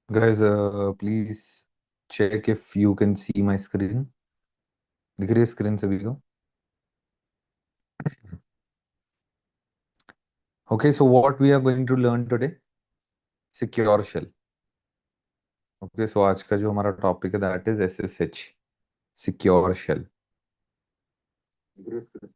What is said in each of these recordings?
Guys, please check if you can see my screen. दिख रही है स्क्रीन सभी को? Okay, so what we are going to learn today? Secure shell. Okay, so आज का जो हमारा टॉपिक है that is SSH, secure shell. दिख रही है screen?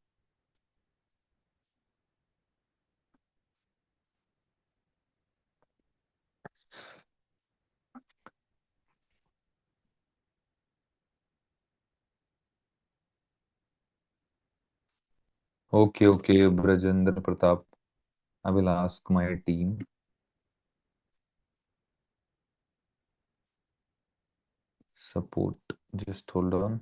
Okay, Brajendra Pratap. I will ask my team. Support. Just hold on.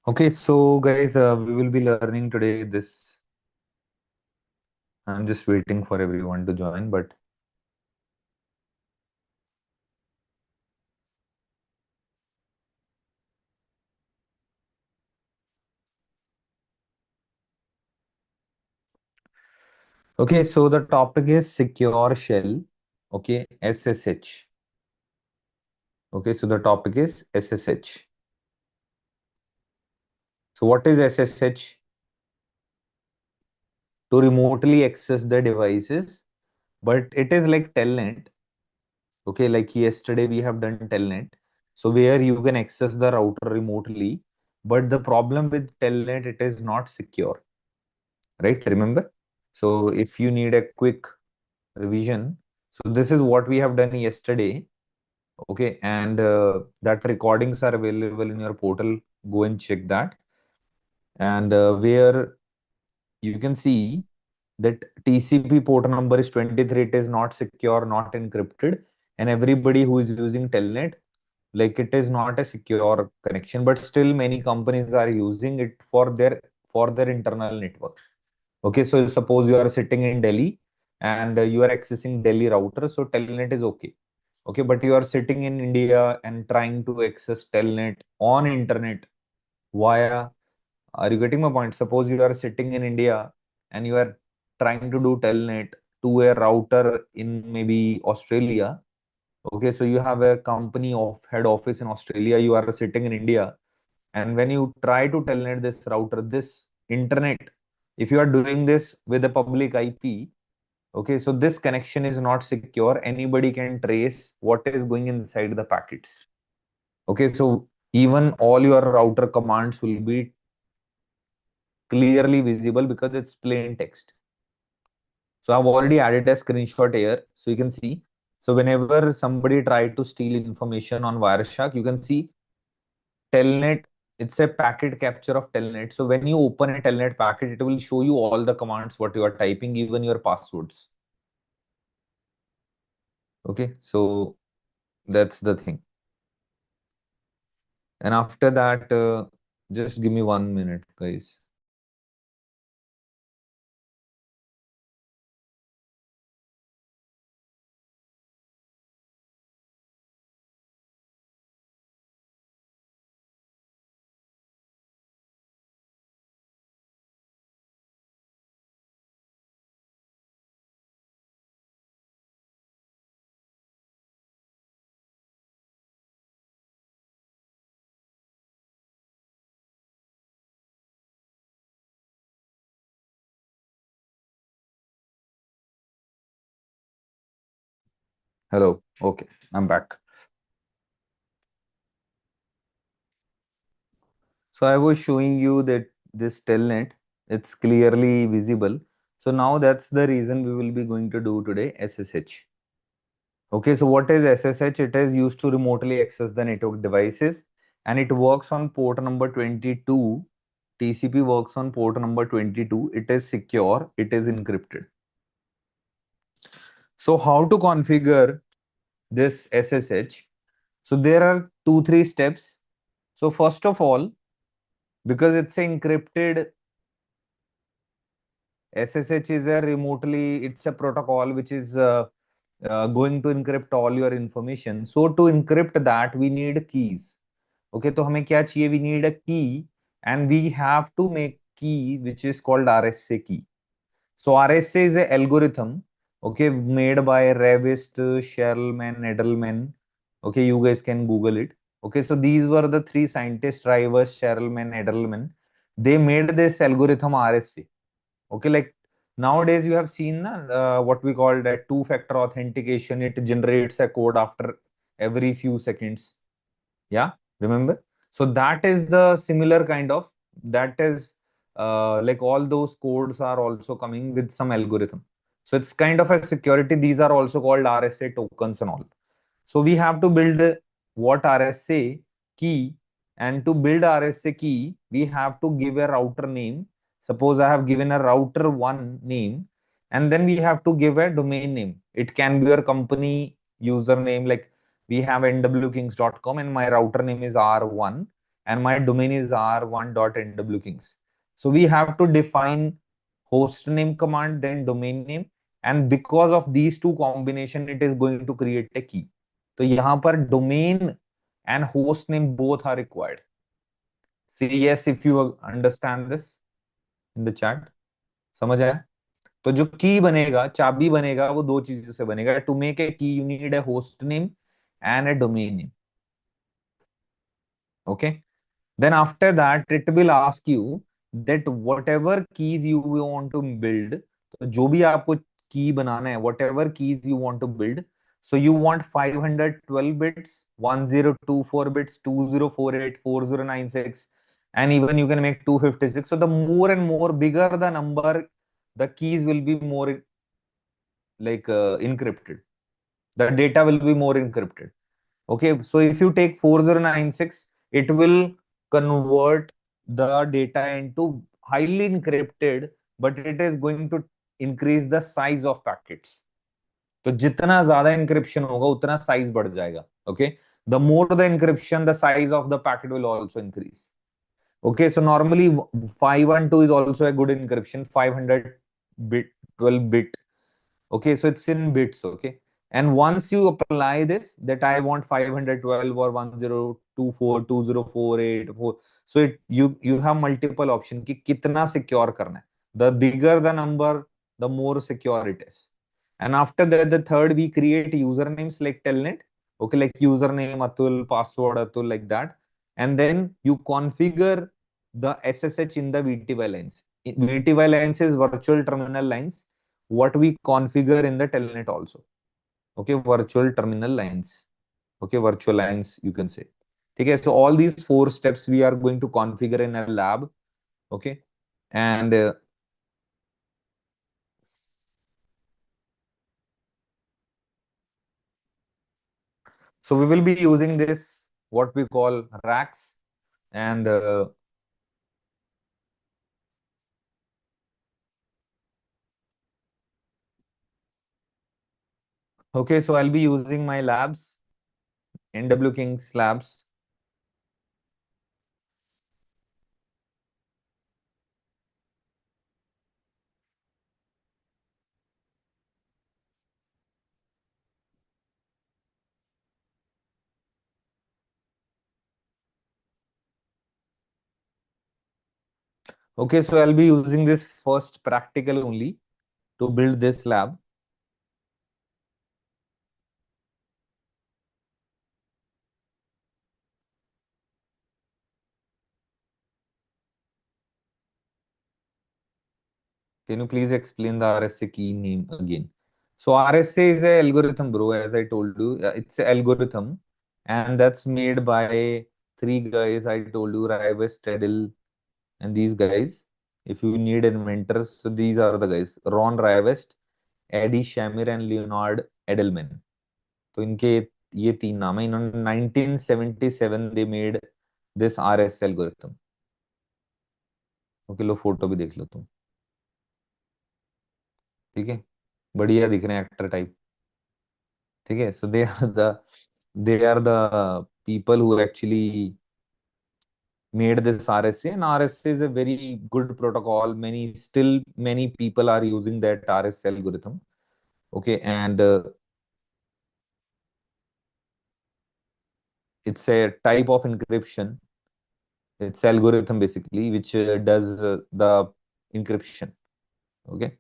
Okay, so guys, we will be learning today this. I'm just waiting for everyone to join, but okay, so the topic is secure shell. Okay, SSH. Okay, so the topic is SSH. So what is SSH? To remotely access the devices, but it is like Telnet. Okay, like yesterday we have done Telnet. So where you can access the router remotely, but the problem with Telnet, it is not secure, right? Remember? So if you need a quick revision, so this is what we have done yesterday. Okay, and that recordings are available in your portal. Go and check that. And where you can see that TCP port number is 23, it is not secure, not encrypted, and everybody who is using Telnet, like it is not a secure connection, but still many companies are using it for their internal network. Okay, so suppose you are sitting in Delhi and you are accessing Delhi router, so Telnet is okay. Okay, but you are sitting in India and trying to access Telnet on internet via, are you getting my point? Suppose you are sitting in India and you are trying to do Telnet to a router in maybe Australia. Okay, so you have a company of head office in Australia, you are sitting in India, and when you try to Telnet this router, this internet, if you are doing this with a public IP, okay, so this connection is not secure. Anybody can trace what is going inside the packets. Okay, so even all your router commands will be clearly visible because it's plain text. So I've already added a screenshot here, so you can see. So whenever somebody tried to steal information on Wireshark, you can see Telnet. It's a packet capture of Telnet. So when you open a Telnet packet, it will show you all the commands what you are typing, even your passwords. Okay, so that's the thing. And after that, just give me 1 minute, guys. Hello. Okay, I'm back. So I was showing you that this telnet, it's clearly visible. So now that's the reason we will be going to do today SSH. Okay, so what is SSH? It is used to remotely access the network devices. and it works on port number 22. TCP works on port number 22. It is secure. It is encrypted. So how to configure this SSH? So there are 2-3 steps. So first of all, because it's encrypted, SSH is a remotely, it's a protocol which is going to encrypt all your information. So to encrypt that, we need keys. Okay, तो हमें क्या चाहिए? We need a key, and we have to make key which is called RSA key. So RSA is a algorithm, okay, made by Revist, Sherlman, Edelman. Okay, you guys can Google it. Okay, so these were the three scientists, Rivers, Sherlman, Edelman. They made this algorithm RSA. Okay, like nowadays you have seen what we call that two-factor authentication. It generates a code after every few seconds. Yeah, remember? So that is the similar kind of, that is like all those codes are also coming with some algorithm. So it's kind of a security. These are also called RSA tokens and all. So we have to build what RSA key, and to build RSA key, we have to give a router name. Suppose I have given a router one name, and then we have to give a domain name. It can be your company username, like we have nwkings.com and my router name is R1 and my domain is r1.nwkings. So we have to define host name command, then domain name, and because of these two combination, it is going to create a key. तो यहाँ पर domain and host name both are required. Say yes if you understand this in the chat. समझ आया? तो जो की बनेगा, चाबी बनेगा, वो दो चीजों से बनेगा. टू मेक ए की you need a host name and a domain name. Okay. Then after that, it will ask you that whatever keys you want to build, तो जो भी आपको की बनाना है, whatever keys you want to build, so you want 512 bits, 1024 bits, 2048, 4096, and even you can make 256. So the more and more bigger the number, the keys will be more like encrypted. The data will be more encrypted. Okay, so if you take 4096, it will convert the data into highly encrypted, but it is going to increase the size of packets. तो जितना ज्यादा encryption होगा उतना size बढ़ जाएगा. Okay, the more the encryption, the size of the packet will also increase. Okay, so normally 512 is also a good encryption, 500 bit, 12 bit. Okay, so it's in bits. Okay, and once you apply this, that I want 512 or 1024, 2048, so you have multiple option कि कितना secure करना है. The bigger the number, the more secure it is. And after that, the third, we create usernames like Telnet. Okay, like username Atul, password Atul, like that. And then you configure the SSH in the VTY lines. VTY lines is virtual terminal lines, what we configure in the telnet also. Okay, virtual terminal lines. Okay, virtual lines you can say. Okay, so all these 4 steps we are going to configure in a lab. Okay, and so we will be using this, what we call racks, and okay, so I'll be using my labs, nwkings labs. Okay, so I'll be using this first practical only to build this lab. Can you please explain the RSA key name again? So RSA is a algorithm, bro. As I told you, it's an algorithm, and that's made by 3 guys. I told you, Rivers, Tedel, and these guys. If you need inventors, so these are the guys: Ron Rivest, Eddie Shamir, and Leonard Edelman. तो इनके ये 3 नाम है. इन्होंने 1977 they made this RS algorithm. Okay, low photo भी देख लो तुम। ठीक है, बढ़िया दिख रहे हैं, एक्टर टाइप। ठीक है, so they are the people who actually made this RSA, and RSA is a very good protocol. Many people are using that RSA algorithm. Okay, and it's a type of encryption. It's algorithm basically which does the encryption. Okay,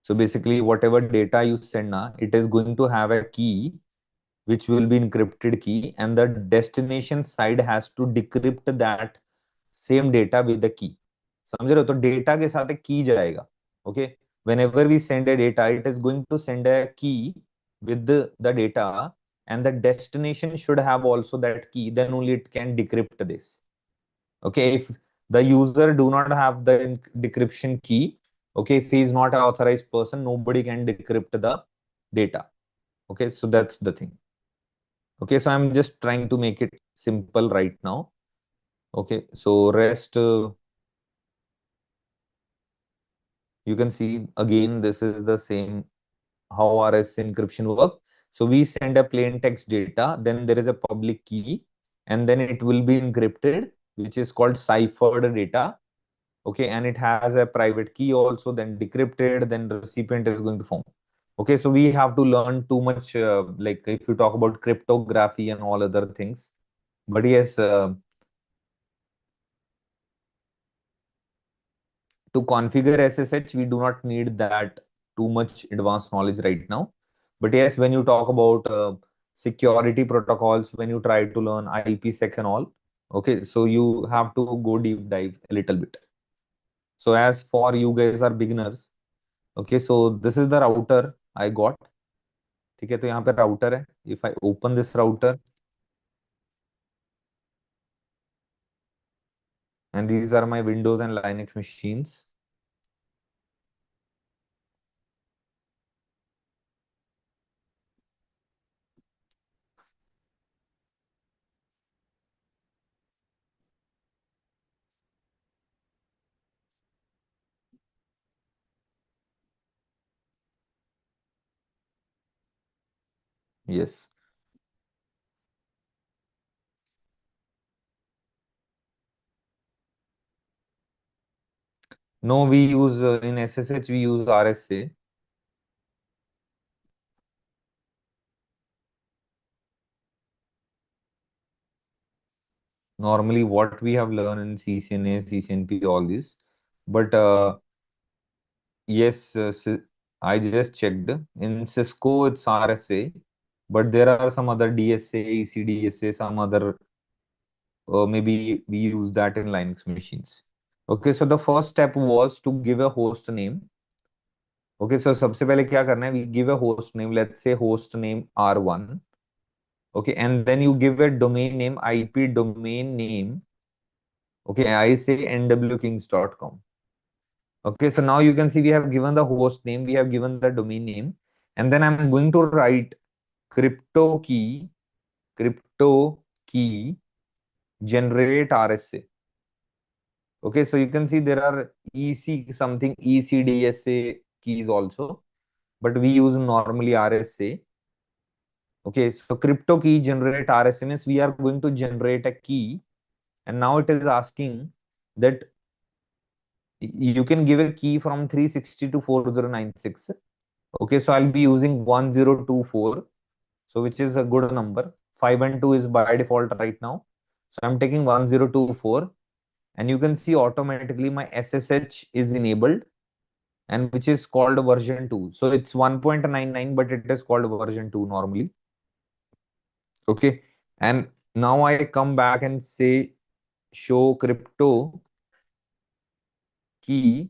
so basically whatever data you send now, it is going to have a key which will be encrypted key, and the destination side has to decrypt that same data with the key. समझ रहे हो? तो data के साथ एक की जाएगा। Okay, whenever we send a data, it is going to send a key with the data, and the destination should have also that key, then only it can decrypt this. Okay, if the user do not have the decryption key, okay, if he is not an authorized person, nobody can decrypt the data. Okay, so that's the thing. Okay, so I'm just trying to make it simple right now. Okay, so rest you can see again, this is the same how RS encryption work. So we send a plain text data, then there is a public key, and then it will be encrypted, which is called ciphered data. Okay, and it has a private key also, then decrypted, then the recipient is going to form. Okay, so we have to learn too much, like if you talk about cryptography and all other things. But yes, to configure SSH, we do not need that too much advanced knowledge right now. But yes, when you talk about security protocols, when you try to learn IPsec and all, okay, so you have to go deep dive a little bit. So as for you guys are beginners, okay, so this is the router I got. ठीक है, तो यहाँ पे router है. If I open this router, and these are my Windows and Linux machines. Yes. No, we use in SSH we use RSA. Normally what we have learned in CCNA, CCNP, all this. But yes, I just checked. In Cisco, it's RSA, but there are some other DSA, ECDSA, some other, maybe we use that in Linux machines. Okay, so the first step was to give a host name. Okay, so सबसे पहले क्या करना है? We give a host name, let's say host name R1. Okay, and then you give a domain name, IP domain name. Okay, I say nwkings.com. Okay, so now you can see we have given the host name, we have given the domain name, and then I'm going to write crypto key generate RSA. Okay, so you can see there are EC something ECDSA keys also, but we use normally RSA. Okay, so crypto key generate RSA means we are going to generate a key, and now it is asking that you can give a key from 360 to 4096. Okay, so I'll be using 1024, so which is a good number. 5 and 2 is by default right now. So I'm taking 1024, and you can see automatically my SSH is enabled, and which is called version 2. So it's 1.99, but it is called version 2 normally. Okay, and now I come back and say show crypto key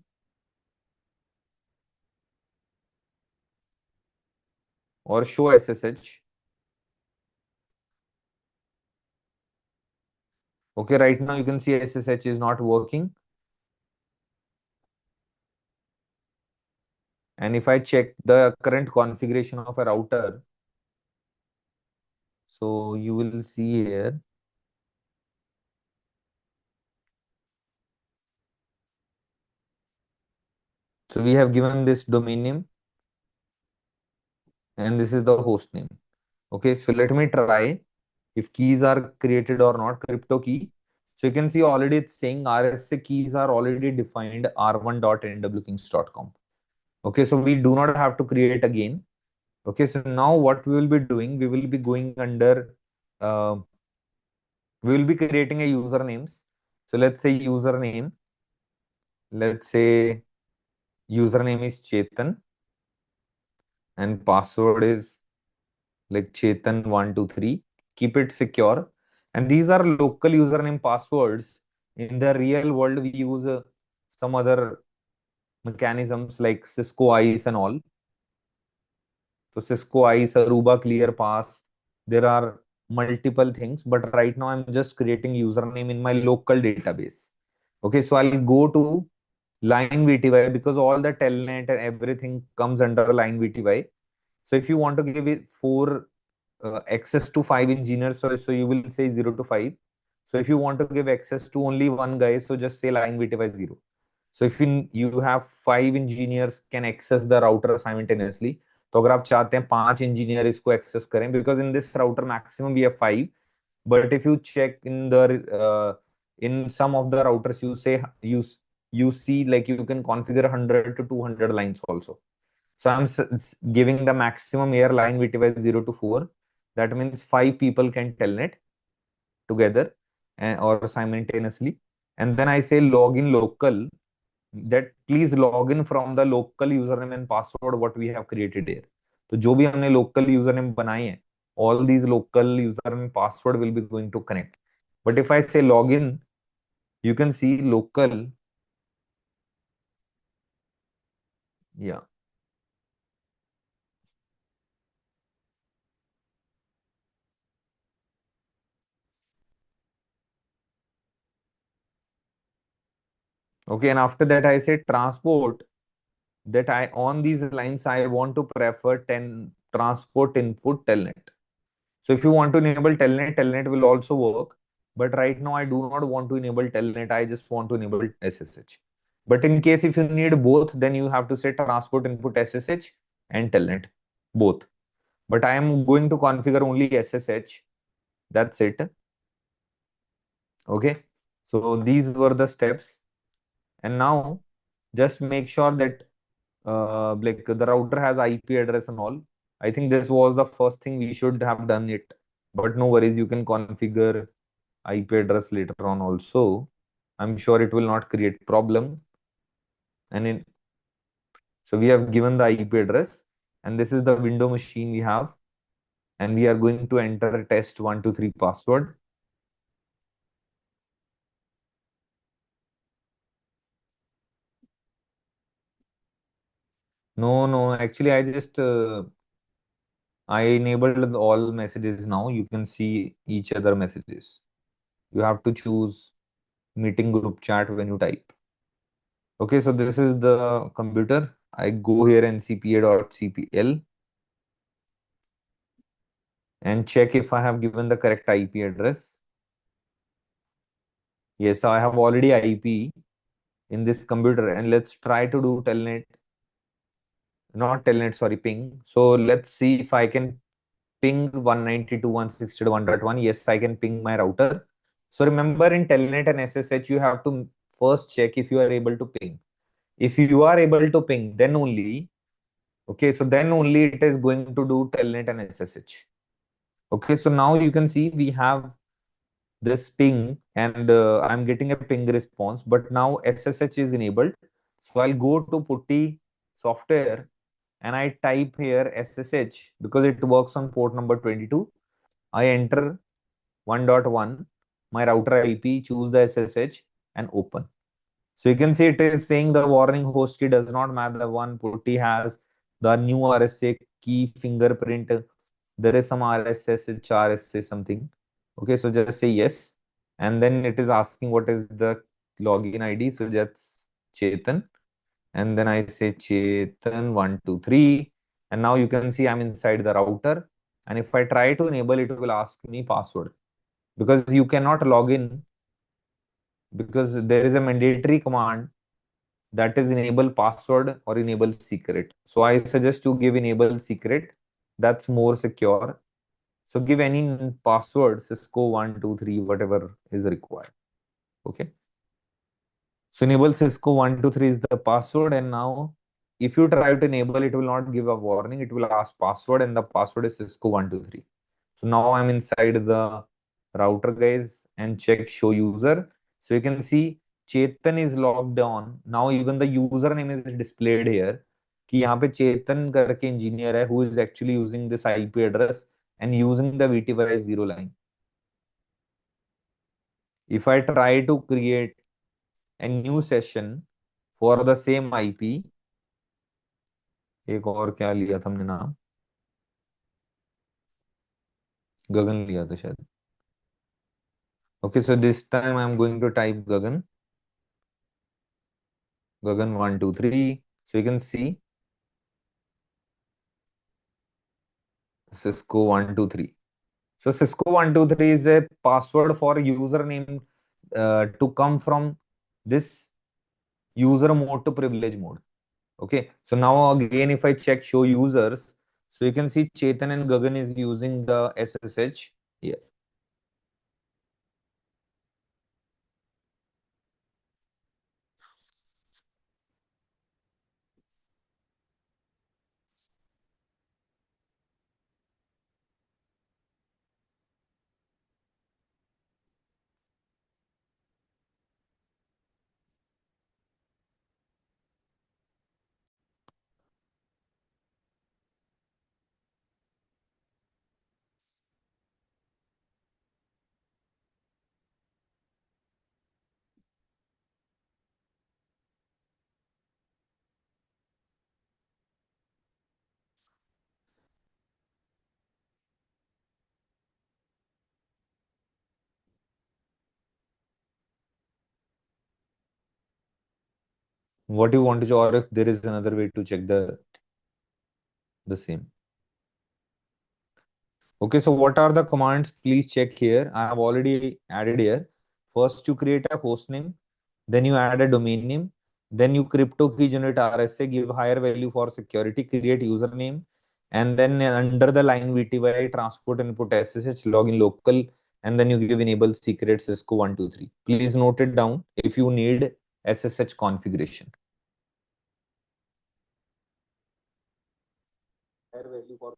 or show SSH. Okay, right now you can see SSH is not working. And if I check the current configuration of a router, so you will see here So we have given this domain name and this is the host name. Okay, so let me try if keys are created or not, crypto key. So you can see already it's saying RSA keys are already defined r1.nwkings.com. Okay, so we do not have to create again. Okay, so now what we will be doing, we will be going under, uh, we will be creating a usernames. So let's say username, let's say username is Chetan and password is like Chetan123. Keep it secure. And these are local username passwords. In the real world, we use some other mechanisms like Cisco ICE and all. So Cisco ICE, Aruba Clear Pass, there are multiple things. But right now, I'm just creating username in my local database. Okay, so I'll go to line VTY because all the telnet and everything comes under line VTY. So if you want to give it four access to five engineers, so you will say 0 to 5. So if you want to give access to only one guy, so just say line VTY 0. So if you have five engineers can access the router simultaneously, तो अगर आप चाहते हैं 5 engineer इसको access करें, because in this router maximum we have 5, but if you check in the in some of the routers you say you see like you can configure 100 to 200 lines also. So I'm giving the maximum airline VTY 0 to 4. That means 5 people can telnet together or simultaneously. And then I say login local, that please log in from the local username and password what we have created here. तो जो भी हमने local username बनाए हैं, all these local username password will be going to connect. But if I say login, you can see local. Yeah. Okay. And after that, I say transport, that I on these lines I want to prefer 10 transport input telnet. So if you want to enable telnet, telnet will also work. But right now I do not want to enable telnet. I just want to enable SSH. But in case if you need both, then you have to say transport input SSH and telnet, both. But I am going to configure only SSH. That's it. Okay. So these were the steps. And now just make sure that like the router has IP address and all. I think this was the first thing we should have done it, but no worries, you can configure IP address later on also. I'm sure it will not create problem. And in, so we have given the IP address and this is the window machine we have, and we are going to enter test 123 password. No, actually I just I enabled all messages. Now you can see each other messages. You have to choose meeting group chat when you type. Okay, so this is the computer. I go here ncpa.cpl and check if I have given the correct IP address. Yes, so I have already IP in this computer, and let's try to do telnet, not telnet, sorry, ping. So let's see if I can ping 192.168.1.1. Yes, I can ping my router. So remember in telnet and SSH, you have to first check if you are able to ping. If you are able to ping, then only, okay, so then only it is going to do telnet and SSH. Okay, so now you can see we have this ping and I'm getting a ping response, but now SSH is enabled. So I'll go to PuTTY software and I type here SSH because it works on port number 22. I enter 1.1, my router IP, choose the SSH and open. So you can see it is saying the warning host key does not match the one PuTTY has, the new RSA key fingerprint. There is some RSS, RSA something. Okay, so just say yes. And then it is asking what is the login ID. So that's Chetan. And then I say Chetan123. And now you can see I'm inside the router. And if I try to enable it, will ask me password. Because you cannot log in, because there is a mandatory command that is enable password or enable secret. So I suggest to give enable secret. That's more secure. So give any password, Cisco 123, whatever is required. Okay. So enable Cisco 123 is the password. And now if you try to enable, it will not give a warning. It will ask password and the password is Cisco 123. So now I'm inside the router, guys, and check show user. So you can see Chetan is logged on. Now even the username is displayed here. कि यहाँ पे चेतन करके engineer है who is actually using this IP address and using the VTY 0 line. If I try to create a new session for the same IP, एक और क्या लिया था हमने नाम, गगन लिया था शायद. Okay, so this time I'm going to type Gagan 123. So you can see Cisco 123. So Cisco 123 is a password for username to come from this user mode to privilege mode. Okay, so now again, if I check show users, so you can see Chetan and Gagan is using the SSH here. What do you want to check, or if there is another way to check the same? Okay, so what are the commands? Please check here. I have already added here. First, you create a host name, then you add a domain name, then you crypto key generate RSA, give higher value for security, create username, and then under the line VTY transport input SSH login local, and then you give enable secret Cisco 123. Please note it down if you need SSH configuration. Higher value for.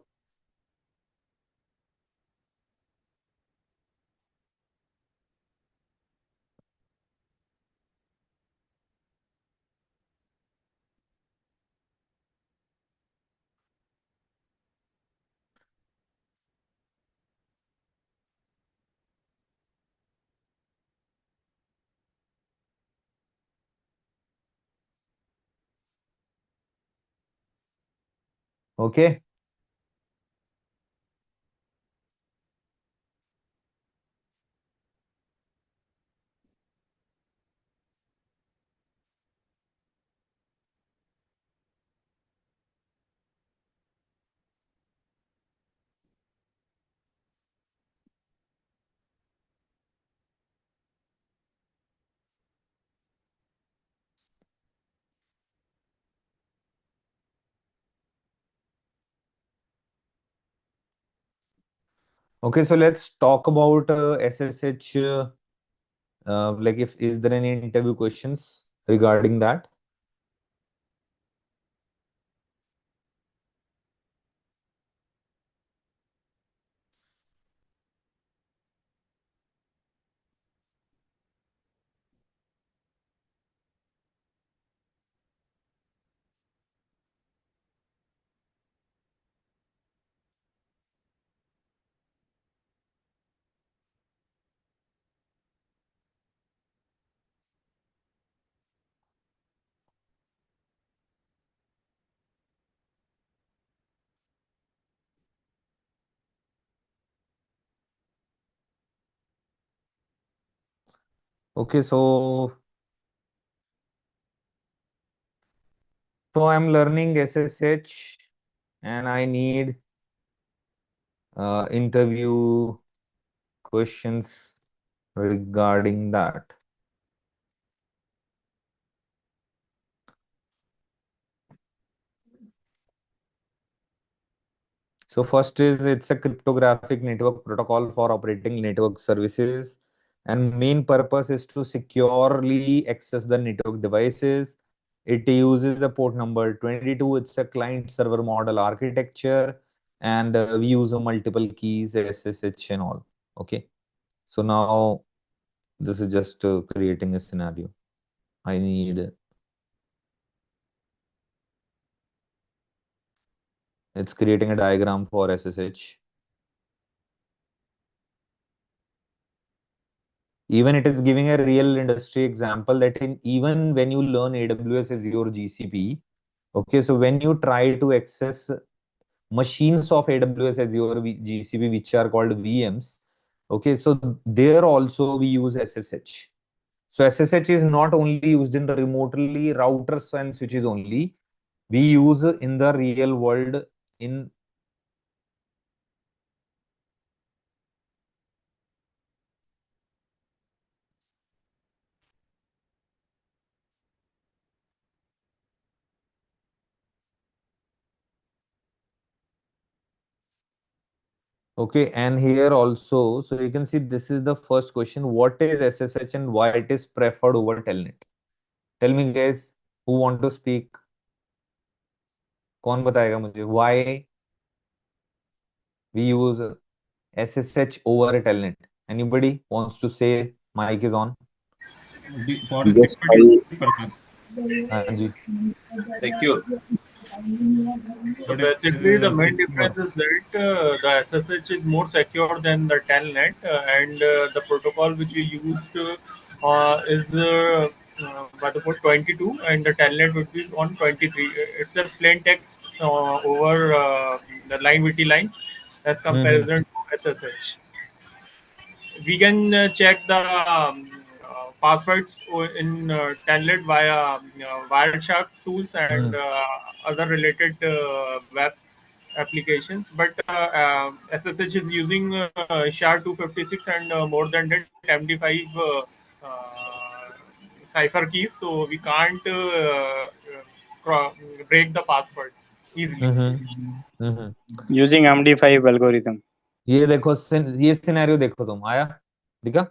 Okay. Okay, so let's talk about SSH. Like, if is there any interview questions regarding that? Okay, so I'm learning SSH and I need interview questions regarding that. So first is it's a cryptographic network protocol for operating network services, and main purpose is to securely access the network devices. It uses a port number 22. It's a client server model architecture, and we use multiple keys, SSH and all. Okay. So now this is just creating a scenario. I need, it's creating a diagram for SSH. Even it is giving a real industry example that in even when you learn AWS as your GCP, okay, so when you try to access machines of AWS as your GCP, which are called VMs, okay, so there also we use SSH. So SSH is not only used in the remotely routers and switches only, we use in the real world in. Okay, and here also, so you can see this is the first question. What is SSH and why it is preferred over Telnet? Tell me guys, who want to speak? कौन बताएगा मुझे? Why we use SSH over Telnet? Anybody wants to say? Mic is on. For a Yes, security purpose. हाँ जी. secure. So So basically, the main secure. difference is that the SSH is more secure than the Telnet, and the protocol which we used is by the port 22, and the Telnet would be on 23. It's a plain text over the line VT lines as Mm-hmm. comparison to SSH. We can check the passwords in Telnet via Wireshark tools and other related web applications. But SSH is using SHA-256 and more than that MD5 cipher keys, so we can't break the password easily. Mm-hmm. Mm-hmm. using MD5 algorithm. ये देखो ये scenario देखो तुम आया दिखा.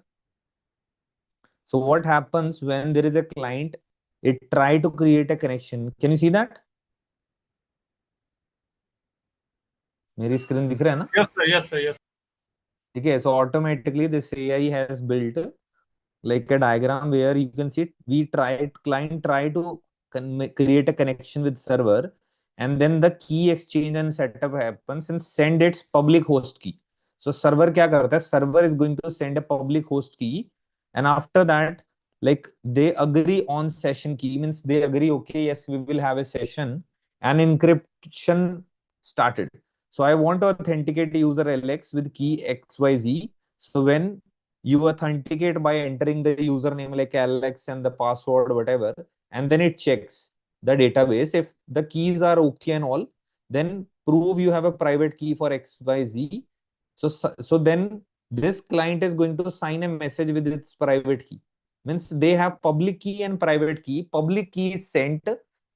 So what happens when there is a client, it try to create a connection. Can you see that? मेरी screen दिख रहा है ना? Yes, sir. Yes, sir. Yes. ठीक है. So automatically this AI has built like a diagram where you can see it. We tried, client try to create a connection with server, and then the key exchange and setup happens and send its public host key. So server क्या करता है? Server is going to send a public host key, and after that, like they agree on session key, means they agree, okay, yes, we will have a session, and encryption started. So I want to authenticate user LX with key XYZ. So when you authenticate by entering the username like Alex and the password, whatever, and then it checks the database. If the keys are okay and all, then prove you have a private key for XYZ. So then this client is going to sign a message with its private key. Means they have public key and private key. Public key is sent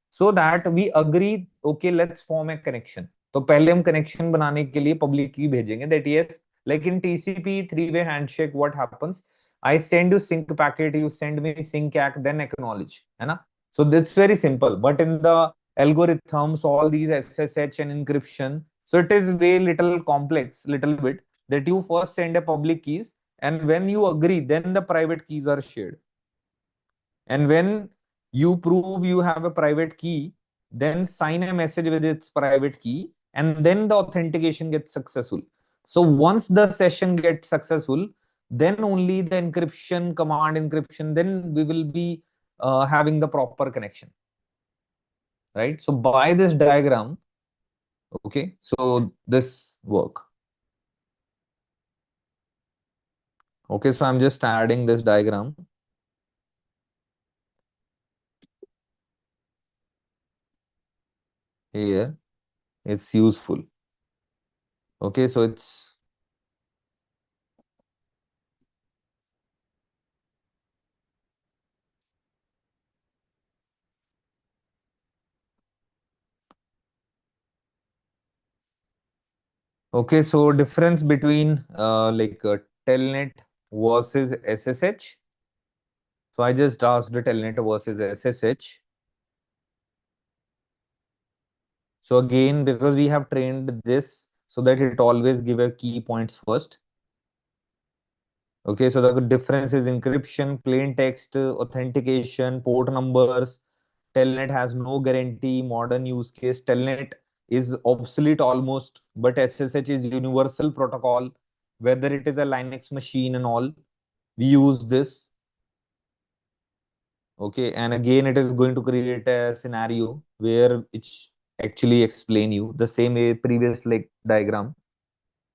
so that we agree, okay, let's form a connection. तो पहले हम connection बनाने के लिए public की भेजेंगे that yes, like in TCP three-way handshake, what happens? I send you sync packet, you send me sync ACK, then acknowledge, है ना? So that's very simple. But in the algorithms, all these SSH and encryption, so it is way little complex, little bit, that you first send a public keys, and when you agree, then the private keys are shared. And when you prove you have a private key, then sign a message with its private key, and then the authentication gets successful. So once the session gets successful, then only the encryption, command encryption, then we will be having the proper connection, right? So by this diagram, okay, so this work. Okay, so I'm just adding this diagram here. It's useful. Okay, so it's Okay, so difference between Telnet versus SSH. So I just asked the Telnet versus SSH. So again, because we have trained this so that it always give a key points first. Okay, so the difference is encryption, plain text, authentication, port numbers. Telnet has no guarantee, modern use case. Telnet is obsolete almost, but SSH is universal protocol. Whether it is a Linux machine and all, we use this. Okay, and again, it is going to create a scenario where it actually explain you the same way previous like diagram.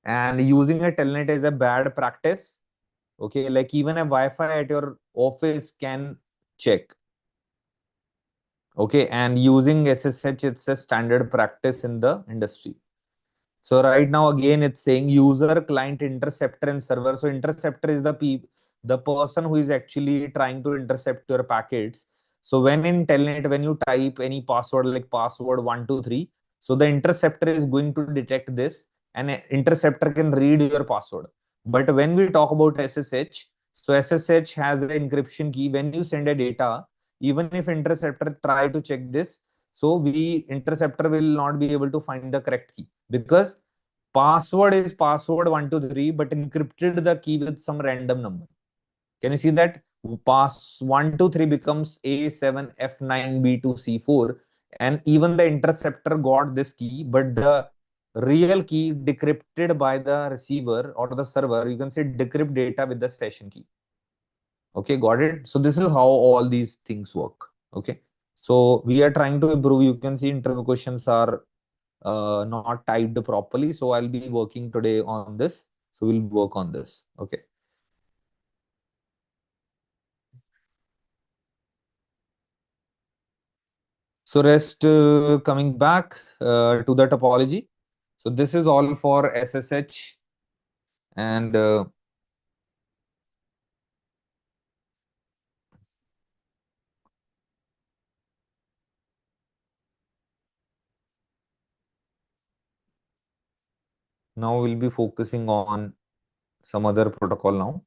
And using a telnet is a bad practice. Okay, like even a Wi-Fi at your office can check. Okay, and using SSH, it's a standard practice in the industry. So right now, again, it's saying user, client, interceptor, and server. So interceptor is the person who is actually trying to intercept your packets. So when in Telnet, when you type any password like password 123, so the interceptor is going to detect this, and a interceptor can read your password. But when we talk about SSH, so SSH has an encryption key. When you send a data, even if interceptor try to check this, so we interceptor will not be able to find the correct key, because password is password 123, but encrypted the key with some random number. Can you see that? Pass 123 becomes A7F9B2C4, and even the interceptor got this key, but the real key decrypted by the receiver or the server, you can say decrypt data with the session key. Okay, got it? So this is how all these things work. Okay. So we are trying to improve. You can see interview questions are not typed properly. So I'll be working today on this. So we'll work on this. Okay. So rest coming back to the topology. So this is all for SSH, and now we'll be focusing on some other protocol now.